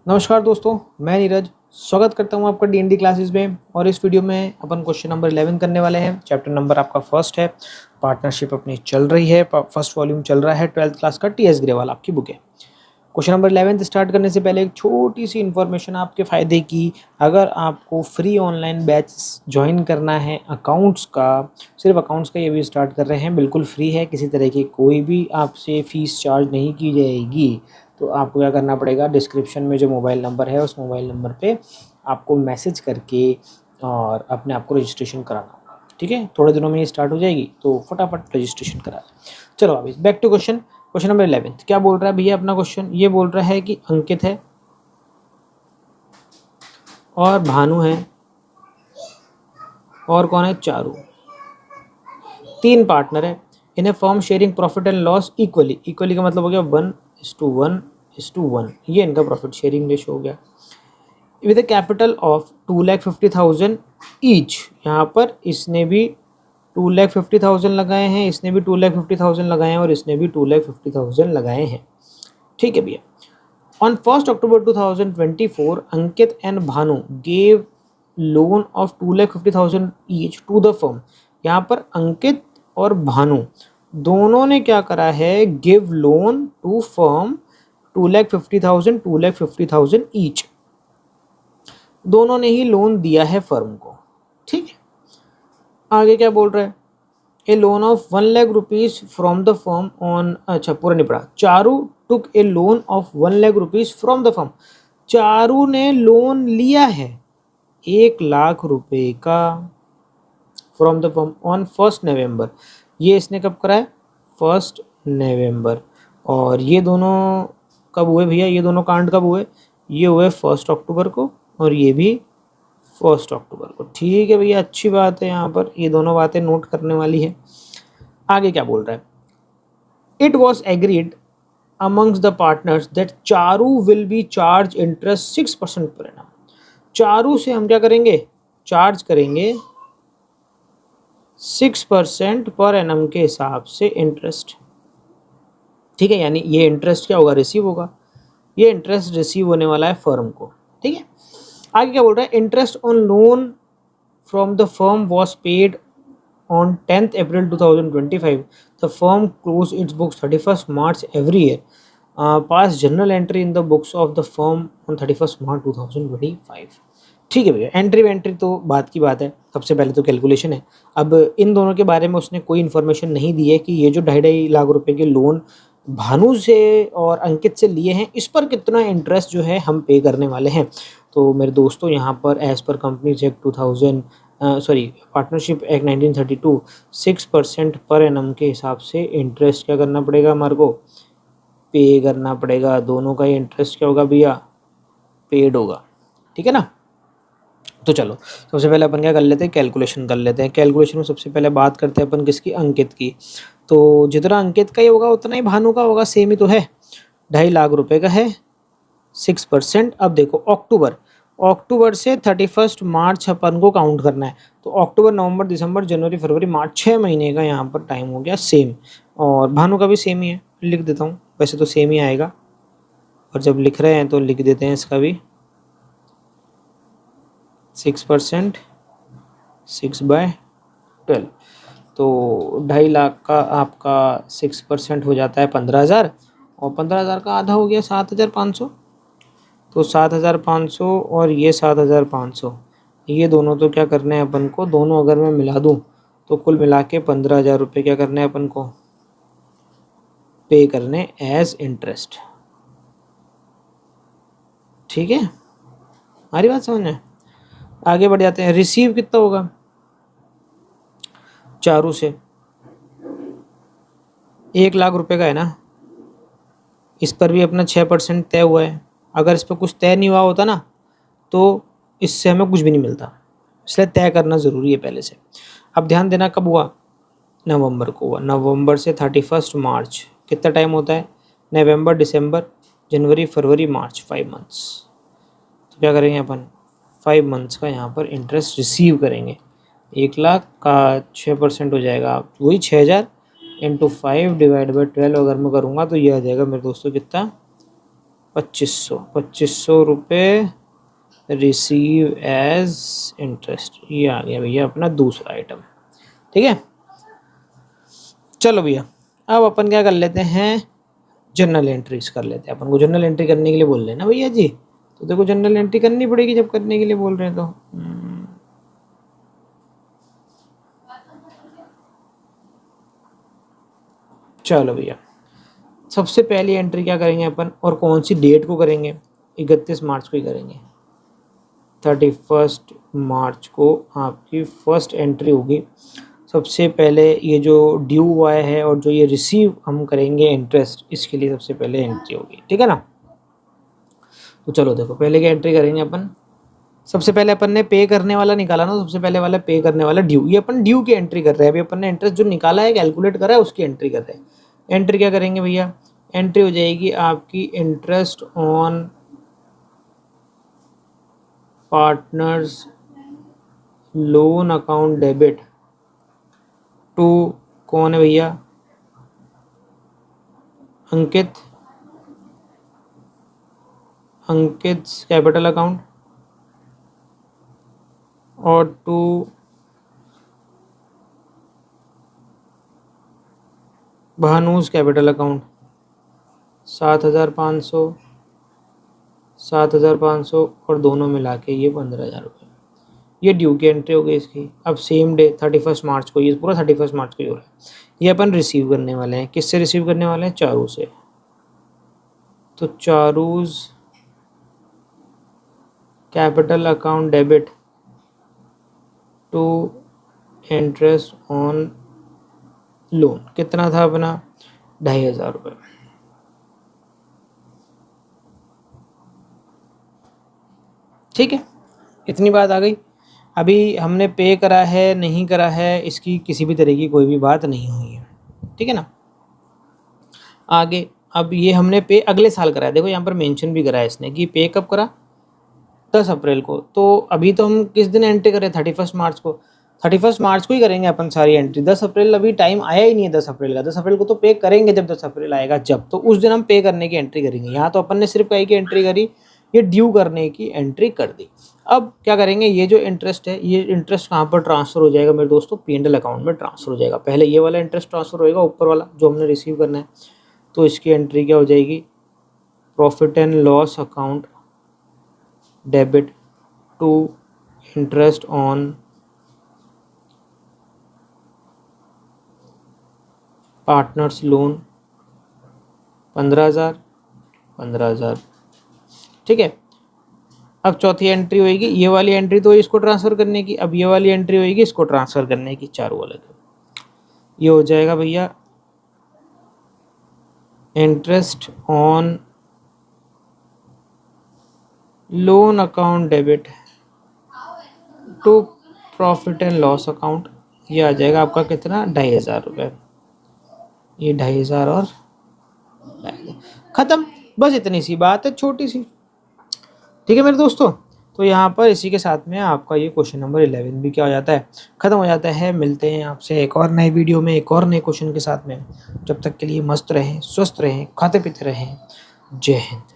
नमस्कार दोस्तों, मैं नीरज स्वागत करता हूं आपका डीएनडी क्लासेस में। और इस वीडियो में अपन क्वेश्चन नंबर 11 करने वाले हैं। चैप्टर नंबर आपका फर्स्ट है। पार्टनरशिप अपनी चल रही है, फर्स्ट वॉल्यूम चल रहा है 12th क्लास का, टीएस ग्रेवाल आपकी बुक है। क्वेश्चन नंबर 11 स्टार्ट करने से पहले एक छोटी सी इन्फॉर्मेशन आपके फ़ायदे की। अगर आपको फ्री ऑनलाइन बैच ज्वाइन करना है अकाउंट्स का, सिर्फ अकाउंट्स का ये भी स्टार्ट कर रहे हैं, बिल्कुल फ्री है, किसी तरह की कोई भी आपसे फ़ीस चार्ज नहीं की जाएगी। तो आपको क्या करना पड़ेगा, डिस्क्रिप्शन में जो मोबाइल नंबर है उस मोबाइल नंबर पे आपको मैसेज करके और अपने आप को रजिस्ट्रेशन कराना होगा। ठीक है, थोड़े दिनों में ये स्टार्ट हो जाएगी, तो फटाफट रजिस्ट्रेशन करा लें। चलो अभी back to question. Question number 11 क्या बोल रहा है भैया अपना क्वेश्चन? ये बोल रहा है कि अंकित है और भानु है और कौन है, चारू। तीन पार्टनर है, इन्हें firm sharing profit and loss equally. Equally का मतलब हो गया 1:1:1। ये इनका प्रॉफिट शेयरिंग रेशो हो गया। With A capital of 2,50,000 each. यहाँ पर इसने भी 2,50,000 लगाए हैं, इसने भी 2,50,000 लगाए हैं और इसने भी 2,50,000 लगाए हैं। ठीक है भैया। On 1 October 2024 Ankit and Bhanu gave loan of 2,50,000 each to the firm. यहाँ पर अंकित और भानु दोनों ने क्या करा है, give loan to firm 2,50,000 each. दोनों ने ही लोन दिया है फर्म को। ठीक है, आगे क्या बोल रहा है, a loan of 1,00,000 rupees from the firm on, अच्छा पूरा नहीं पढ़ा। Charu took a loan of 1,00,000 rupees from the firm. Charu ने लोन लिया है 1,00,000 रुपए का from the firm on 1 November. ये इसने कब करा है, 1 नवंबर। और ये दोनों कब हुए भैया, ये दोनों कांड कब हुए, ये हुए 1 अक्टूबर को और ये भी 1 अक्टूबर को। ठीक है भैया, अच्छी बात है, यहाँ पर ये दोनों बातें नोट करने वाली है। आगे क्या बोल रहा है, it was agreed amongst the partners that Charu will be charge interest 6% per annum। Charu से हम क्या करेंगे, चार्ज करेंगे 6% पर एनम के हिसाब से इंटरेस्ट। ठीक है, यानी ये इंटरेस्ट क्या होगा, रिसीव होगा। ये इंटरेस्ट रिसीव होने वाला है फर्म को। ठीक है, आगे क्या बोल रहा है, interest on loan from the firm was paid on 10th April 2025. The firm closed its books 31st March every year. Pass journal entry in the books of the firm on 31st March 2025. ठीक है भैया, entry वेंट्री तो बात की बात है, सबसे पहले तो कैलकुलेशन है। अब इन दोनों के बारे में उसने कोई इन्फॉर्मेशन नहीं दी है कि ये जो 2.5 लाख रुपए के लोन भानु से और अंकित से लिए हैं, इस पर कितना इंटरेस्ट जो है हम पे करने वाले हैं। तो मेरे दोस्तों, यहाँ पर as per companies act 2000 partnership act 1932 6% per annum के हिसाब से इंटरेस्ट क्या करना पड़ेगा, हमारे को पे करना पड़ेगा। दोनों का ही इंटरेस्ट क्या होगा भैया, पेड होगा। ठीक है ना। तो चलो सबसे पहले अपन क्या कर लेते हैं, कैलकुलेशन कर लेते हैं। कैलकुलेशन में सबसे पहले बात करते हैं अपन किसकी, अंकित की। तो जितना अंकित का ही होगा उतना ही भानु का होगा, सेम ही तो है। 2.5 लाख रुपए का है, 6%। अब देखो अक्टूबर से 31 मार्च अपन को काउंट करना है। तो अक्टूबर, नवंबर, दिसंबर, जनवरी, फरवरी, मार्च, 6 महीने का यहाँ पर टाइम हो गया सेम। और भानु का भी सेम ही है, लिख देता हूँ, वैसे तो सेम ही आएगा, और जब लिख रहे हैं तो लिख देते हैं इसका भी 6%, 6/12। तो 2.5 लाख का आपका 6% हो जाता है 15,000, और 15,000 का आधा हो गया 7,500। तो 7,500 और ये 7,500, ये दोनों तो क्या करने हैं अपन को, दोनों अगर मैं मिला दूं तो कुल मिला के 15,000 रुपये क्या करने हैं अपन को, पे करने एज इंटरेस्ट। ठीक है, हमारी बात समझ में। आगे बढ़ जाते हैं। रिसीव कितना होगा चारू से, 1 लाख रुपए का है ना, इस पर भी अपना 6% तय हुआ है। अगर इस पर कुछ तय नहीं हुआ होता ना तो इससे हमें कुछ भी नहीं मिलता, इसलिए तय करना ज़रूरी है पहले से। अब ध्यान देना, कब हुआ, नवंबर को हुआ। नवंबर से 31 मार्च कितना टाइम होता है, नवंबर, दिसंबर, जनवरी, फरवरी, मार्च, 5 मंथ्स। तो क्या करेंगे अपन, 5 मंथ्स का यहाँ पर इंटरेस्ट रिसीव करेंगे। 1 लाख का 6% हो जाएगा, वही 6,000 × 5 / 12 अगर मैं करूँगा तो ये आ जाएगा मेरे दोस्तों कितना, ₹2500 रिसीव एज इंटरेस्ट। ये आ गया भैया अपना दूसरा आइटम। ठीक है, चलो भैया अब अपन क्या कर लेते हैं, जर्नल एंट्रीज कर लेते हैं। अपन को जर्नल एंट्री करने के लिए बोल रहे हैं ना भैया जी, तो देखो जर्नल एंट्री करनी पड़ेगी जब करने के लिए बोल रहे हैं तो। चलो भैया सबसे पहली एंट्री क्या करेंगे अपन, और कौन सी डेट को करेंगे, 31 मार्च को ही करेंगे। 31 मार्च को आपकी फर्स्ट एंट्री होगी। सबसे पहले ये जो ड्यू हुआ है और जो ये रिसीव हम करेंगे इंटरेस्ट, इसके लिए सबसे पहले एंट्री होगी। ठीक है ना, तो चलो देखो पहले क्या एंट्री करेंगे अपन। सबसे पहले अपन ने पे करने वाला निकाला ना, सबसे पहले वाला पे करने वाला ड्यू, ये अपन ड्यू की एंट्री कर रहे हैं। अभी अपन ने इंटरेस्ट जो निकाला है कैलकुलेट करा है उसकी एंट्री कर रहे हैं। एंट्री क्या करेंगे भैया, एंट्री हो जाएगी आपकी interest on partners loan account debit to, कौन है भैया, अंकित कैपिटल अकाउंट, और टू भानुज कैपिटल अकाउंट। 7,500 और दोनों मिला के ये 15,000 ये ड्यू की एंट्री हो गई इसकी। अब सेम डे 31 मार्च को, ये पूरा 31 मार्च को ही हो रहा है। ये अपन रिसीव करने वाले हैं, किससे रिसीव करने वाले हैं, चारू से। तो Charu's capital account debit to interest on loan, कितना था अपना, 2,500 ठीक है, इतनी बात आ गई। अभी हमने पे करा है नहीं करा है, इसकी किसी भी तरह की कोई भी बात नहीं हुई है। ठीक है ना, आगे अब ये हमने पे अगले साल करा है। देखो यहाँ पर मेंशन भी करा है इसने कि पे कब करा, 10 अप्रैल को। तो अभी तो हम किस दिन एंट्री करें, 31 मार्च को। 31 मार्च को ही करेंगे अपन सारी एंट्री। 10 अप्रैल अभी टाइम आया ही नहीं है 10 अप्रैल का। 10 अप्रैल को तो पे करेंगे जब 10 अप्रैल आएगा जब, तो उस दिन हम पे करने की एंट्री करेंगे। यहाँ तो अपन ने सिर्फ कहीं की एंट्री करी, ये ड्यू करने की एंट्री कर दी। अब क्या करेंगे, ये जो इंटरेस्ट है, ये इंटरेस्ट कहाँ पर ट्रांसफर हो जाएगा मेरे दोस्तों, P&L अकाउंट में ट्रांसफर हो जाएगा। पहले ये वाला इंटरेस्ट ट्रांसफर होएगा, ऊपर वाला जो हमने रिसीव करना है। तो इसकी एंट्री क्या हो जाएगी, profit and loss account debit to interest on partners loan 15,000। ठीक है, अब चौथी एंट्री होगी, ये वाली एंट्री तो इसको ट्रांसफ़र करने की, अब ये वाली एंट्री होगी इसको ट्रांसफ़र करने की, चारों वाले। ये हो जाएगा भैया interest on loan account debit to profit and loss account. ये आ जाएगा आपका कितना, 2,500 ये 2,500 और ख़त्म। बस इतनी सी बात है, छोटी सी। ठीक है मेरे दोस्तों, तो यहाँ पर इसी के साथ में आपका ये क्वेश्चन नंबर 11 भी क्या हो जाता है, ख़त्म हो जाता है। मिलते हैं आपसे एक और नए वीडियो में एक और नए क्वेश्चन के साथ में। जब तक के लिए मस्त रहें, स्वस्थ रहें, खाते पीते रहें। जय हिंद।